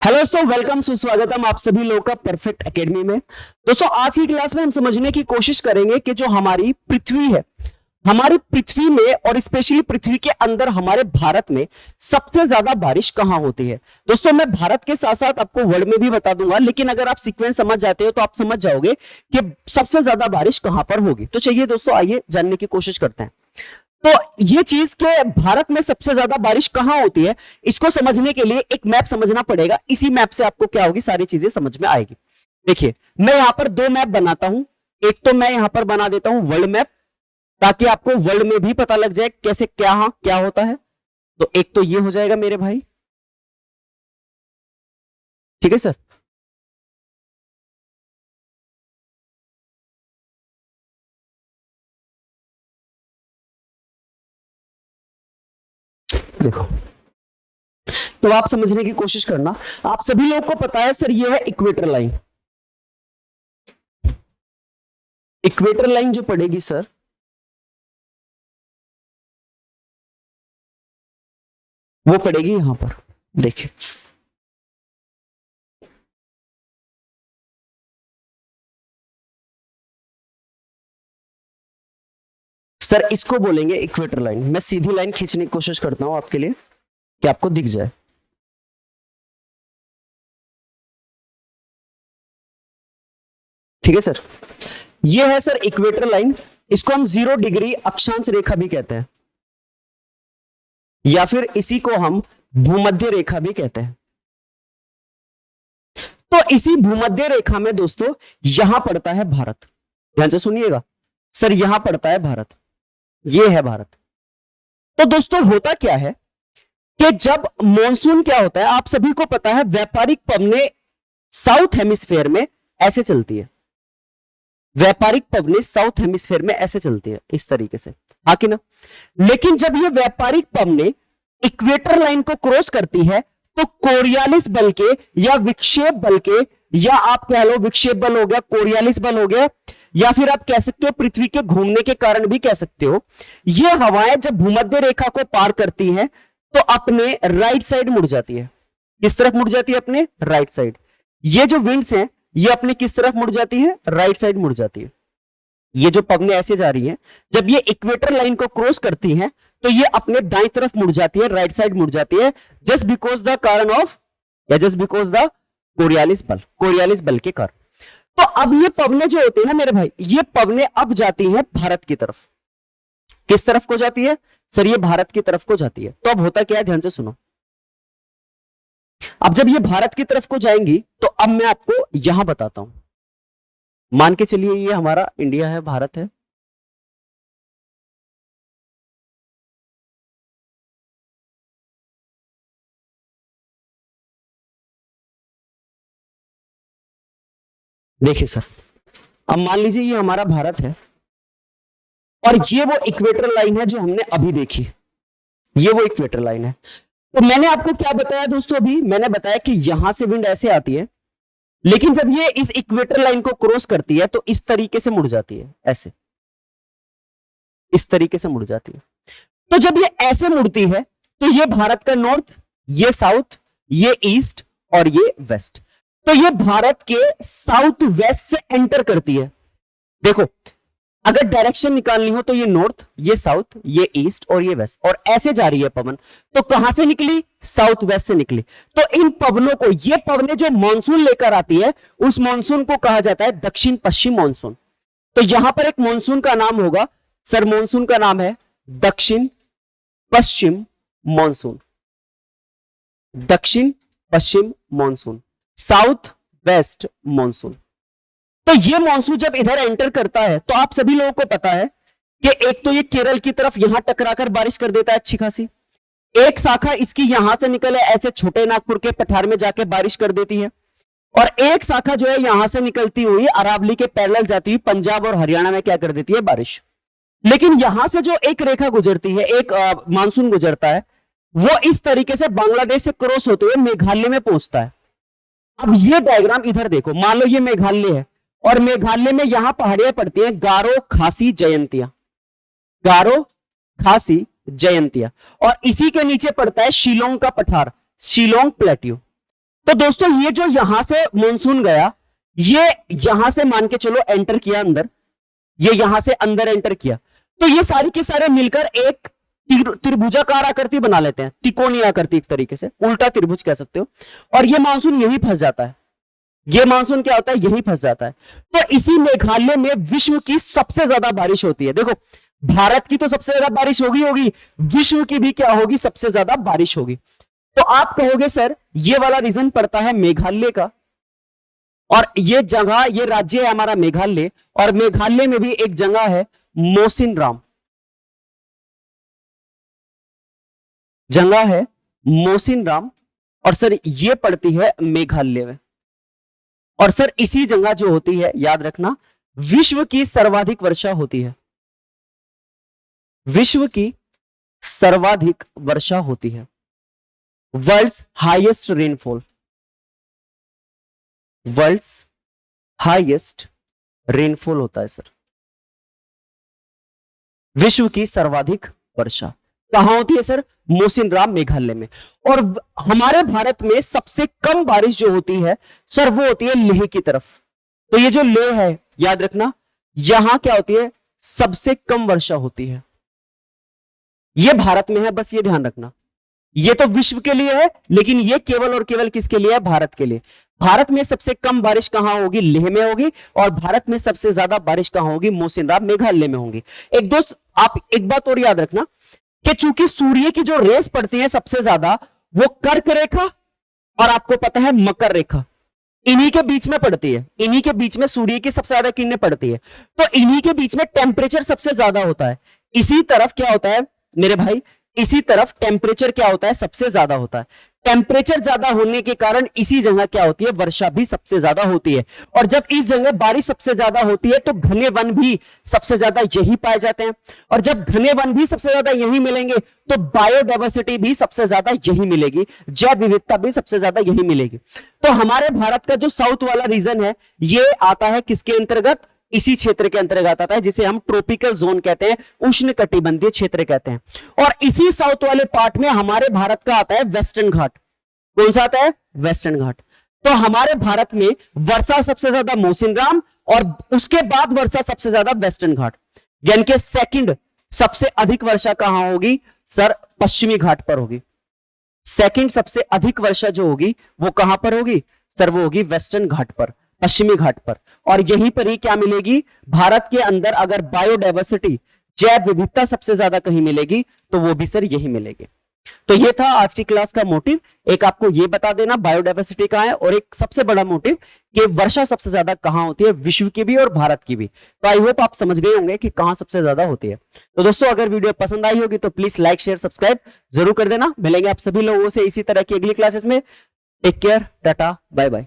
Hello दोस्तों, welcome सुस्वागतम आप सभी लोगों का परफेक्ट एकेडमी में। दोस्तों, आज की क्लास में हम समझने की कोशिश करेंगे कि जो हमारी पृथ्वी है, हमारी पृथ्वी में और स्पेशली पृथ्वी के अंदर हमारे भारत में सबसे ज्यादा बारिश कहां होती है। दोस्तों, मैं भारत के साथ साथ आपको वर्ल्ड में भी बता दूंगा, लेकिन अगर आप सीक्वेंस समझ जाते हो तो आप समझ जाओगे कि सबसे ज्यादा बारिश कहां पर होगी। तो चलिए दोस्तों, आइए जानने की कोशिश करते हैं। तो ये चीज के भारत में सबसे ज्यादा बारिश कहां होती है, इसको समझने के लिए एक मैप समझना पड़ेगा। इसी मैप से आपको क्या होगी, सारी चीजें समझ में आएगी। देखिए, मैं यहां पर दो मैप बनाता हूं। एक तो मैं यहां पर बना देता हूं वर्ल्ड मैप, ताकि आपको वर्ल्ड में भी पता लग जाए कैसे क्या होता है। तो एक तो ये हो जाएगा मेरे भाई, ठीक है सर। देखो, तो आप समझने की कोशिश करना। आप सभी लोगों को पता है सर, ये है इक्वेटर लाइन। इक्वेटर लाइन जो पड़ेगी सर, वो पड़ेगी यहां पर। देखिए, सर इसको बोलेंगे इक्वेटर लाइन। मैं सीधी लाइन खींचने की कोशिश करता हूं आपके लिए कि आपको दिख जाए। ठीक है सर, ये है सर इक्वेटर लाइन। इसको हम 0 डिग्री अक्षांश रेखा भी कहते हैं, या फिर इसी को हम भूमध्य रेखा भी कहते हैं। तो इसी भूमध्य रेखा में दोस्तों यहां पड़ता है भारत। ध्यान से सुनिएगा सर, यहां पड़ता है भारत, ये है भारत। तो दोस्तों, होता क्या है कि जब मॉनसून क्या होता है, आप सभी को पता है, व्यापारिक पवनें साउथ हेमिस्फेयर में ऐसे चलती है। व्यापारिक पवनें साउथ हेमिस्फेयर में ऐसे चलती है, इस तरीके से, हाँ कि ना। लेकिन जब ये व्यापारिक पवनें इक्वेटर लाइन को क्रॉस करती है, तो कोरियालिस बल के या विक्षेप बल के, या आप कह लो विक्षेप बल हो गया, कोरियालिस बल हो गया, या फिर आप कह सकते हो पृथ्वी के घूमने के कारण भी कह सकते हो, ये हवाएं जब भूमध्य रेखा को पार करती हैं तो अपने राइट साइड मुड़ जाती है। किस तरफ मुड़ जाती है? अपने राइट साइड। ये जो विंड्स हैं, ये अपने किस तरफ मुड़ जाती है? राइट साइड मुड़ जाती है। ये जो पवनें ऐसे जा रही हैं, जब ये इक्वेटर लाइन को क्रॉस करती हैं तो ये अपने दाईं तरफ मुड़ जाती है, राइट साइड मुड़ जाती है, जस्ट बिकॉज द कारण ऑफ, या जस्ट बिकॉज द कोरियालिस बल के कारण। तो अब ये पवनें जो होती है ना मेरे भाई, ये पवनें अब जाती हैं भारत की तरफ। किस तरफ को जाती है सर? ये भारत की तरफ को जाती है। तो अब होता क्या है, ध्यान से सुनो। अब जब ये भारत की तरफ को जाएंगी, तो अब मैं आपको यहां बताता हूं। मान के चलिए ये हमारा इंडिया है, भारत है। देखिए सर, अब मान लीजिए ये हमारा भारत है, और ये वो इक्वेटर लाइन है जो हमने अभी देखी। ये वो इक्वेटर लाइन है। तो मैंने आपको क्या बताया दोस्तों? अभी मैंने बताया कि यहां से विंड ऐसे आती है, लेकिन जब ये इस इक्वेटर लाइन को क्रॉस करती है तो इस तरीके से मुड़ जाती है, ऐसे, इस तरीके से मुड़ जाती है। तो जब ये ऐसे मुड़ती है, तो ये भारत का नॉर्थ, ये साउथ, ये ईस्ट और ये वेस्ट। तो ये भारत के साउथ वेस्ट से एंटर करती है। देखो, अगर डायरेक्शन निकालनी हो तो ये नॉर्थ, ये साउथ, ये ईस्ट और ये वेस्ट, और ऐसे जा रही है पवन। तो कहां से निकली? साउथ वेस्ट से निकली। तो इन पवनों को, ये पवनें जो मानसून लेकर आती है, उस मानसून को कहा जाता है दक्षिण पश्चिम मानसून। तो यहां पर एक मानसून का नाम होगा सर, मानसून का नाम है दक्षिण पश्चिम मानसून। दक्षिण पश्चिम मानसून, साउथ वेस्ट मानसून। तो ये मानसून जब इधर एंटर करता है, तो आप सभी लोगों को पता है कि एक तो ये केरल की तरफ यहां टकराकर बारिश कर देता है अच्छी खासी, एक शाखा इसकी यहां से निकले ऐसे छोटे नागपुर के पठार में जाके बारिश कर देती है, और एक शाखा जो है यहां से निकलती हुई अरावली के पैरेलल जाती हुई पंजाब और हरियाणा में क्या कर देती है? बारिश। लेकिन यहां से जो एक रेखा गुजरती है, एक मानसून गुजरता है, वो इस तरीके से बांग्लादेश से क्रॉस होते हुए मेघालय में पहुंचता है। अब ये डायग्राम इधर देखो, मान लो ये मेघालय है, और मेघालय में यहां पहाड़ियां पड़ती हैं, गारो, खासी, जयंतिया, गारो, खासी, जयंतिया, और इसी के नीचे पड़ता है शिलोंग का पठार, शिलोंग प्लेट्यू। तो दोस्तों ये जो यहां से मानसून गया, ये यहां से मान के चलो एंटर किया अंदर, ये यहां से अंदर एंटर किया, तो ये सारे के सारे मिलकर एक त्रिभुजाकार आकृति बना लेते हैं, त्रिकोणीय आकृति, एक तरीके से उल्टा त्रिभुज कह सकते हो। और ये मानसून यही फंस जाता है, ये मानसून क्या होता है, यही फंस जाता है। तो इसी मेघालय में विश्व की सबसे ज्यादा बारिश होती है। देखो भारत की तो सबसे ज्यादा बारिश होगी, विश्व की भी क्या होगी, सबसे ज्यादा बारिश होगी। तो आप कहोगे सर ये वाला रीजन पड़ता है मेघालय का, और ये जगह, ये राज्य है हमारा मेघालय, और मेघालय में भी एक जगह है मोसिनराम, जगह है मोसिनराम, और सर ये पड़ती है मेघालय में। और सर इसी जगह जो होती है, याद रखना, विश्व की सर्वाधिक वर्षा होती है, विश्व की सर्वाधिक वर्षा होती है, world's highest rainfall, world's highest rainfall होता है सर, विश्व की सर्वाधिक वर्षा कहां होती है सर, मोसिनराम मेघालय में। और हमारे भारत में सबसे कम बारिश जो होती है सर वो होती है लेह की तरफ। तो ये जो लेह है, याद रखना, यहां क्या होती है, सबसे कम वर्षा होती है। ये भारत में है, बस ये ध्यान रखना। ये तो विश्व के लिए है, लेकिन ये केवल और केवल किसके लिए है, भारत के लिए। भारत में सबसे कम बारिश कहां होगी, लेह में होगी, और भारत में सबसे ज्यादा बारिश कहां होगी, मोसिनराम मेघालय में होगी। एक दोस्त आप एक बात और याद रखना कि चूंकि सूर्य की जो रेस पड़ती है सबसे ज्यादा, वो कर्क रेखा और आपको पता है मकर रेखा, इन्हीं के बीच में पड़ती है, इन्हीं के बीच में सूर्य की सबसे ज्यादा किरणें पड़ती है। तो इन्हीं के बीच में टेम्परेचर सबसे ज्यादा होता है। इसी तरफ क्या होता है मेरे भाई, इसी तरफ टेम्परेचर क्या होता है, सबसे ज्यादा होता है। टेम्परेचर ज्यादा होने के कारण इसी जगह क्या होती है, वर्षा भी सबसे ज्यादा होती है। और जब इस जगह बारिश सबसे ज्यादा होती है तो घने वन भी सबसे ज्यादा यही पाए जाते हैं, और जब घने वन भी सबसे ज्यादा यही मिलेंगे तो बायोडाइवर्सिटी भी सबसे ज्यादा यही मिलेगी, जैव विविधता भी सबसे ज्यादा यही मिलेगी। तो हमारे भारत का जो साउथ वाला रीजन है, ये आता है किसके अंतर्गत, इसी क्षेत्र के अंतर्गत आता है, जिसे हम ट्रॉपिकल जोन कहते हैं, उष्ण कटिबंधीय क्षेत्र कहते हैं। और इसी साउथ वाले पार्ट में हमारे भारत का आता है वेस्टर्न घाट। कौन सा आता है, वेस्टर्न घाट। तो हमारे भारत में वर्षा सबसे ज्यादा मोसिनराम, और उसके बाद वर्षा सबसे ज्यादा वेस्टर्न घाट, यानी कि सेकंड सबसे अधिक वर्षा कहां होगी सर, पश्चिमी घाट पर होगी। सेकंड सबसे अधिक वर्षा जो होगी वो कहां पर होगी सर, वो होगी वेस्टर्न घाट पर, पश्चिमी घाट पर। और यहीं पर ही क्या मिलेगी, भारत के अंदर अगर बायोडाइवर्सिटी, जैव विविधता सबसे ज्यादा कहीं मिलेगी तो वो भी सर यही मिलेगी। तो ये था आज की क्लास का मोटिव, एक आपको ये बता देना बायोडाइवर्सिटी कहां है, और एक सबसे बड़ा मोटिव कि वर्षा सबसे ज्यादा कहां होती है, विश्व की भी और भारत की भी। तो आई होप आप समझ गए होंगे कि कहां सबसे ज्यादा होती है। तो दोस्तों अगर वीडियो पसंद आई होगी तो प्लीज लाइक शेयर सब्सक्राइब जरूर कर देना। मिलेंगे आप सभी लोगों से इसी तरह की अगली क्लासेस में। Take care, tata, bye bye.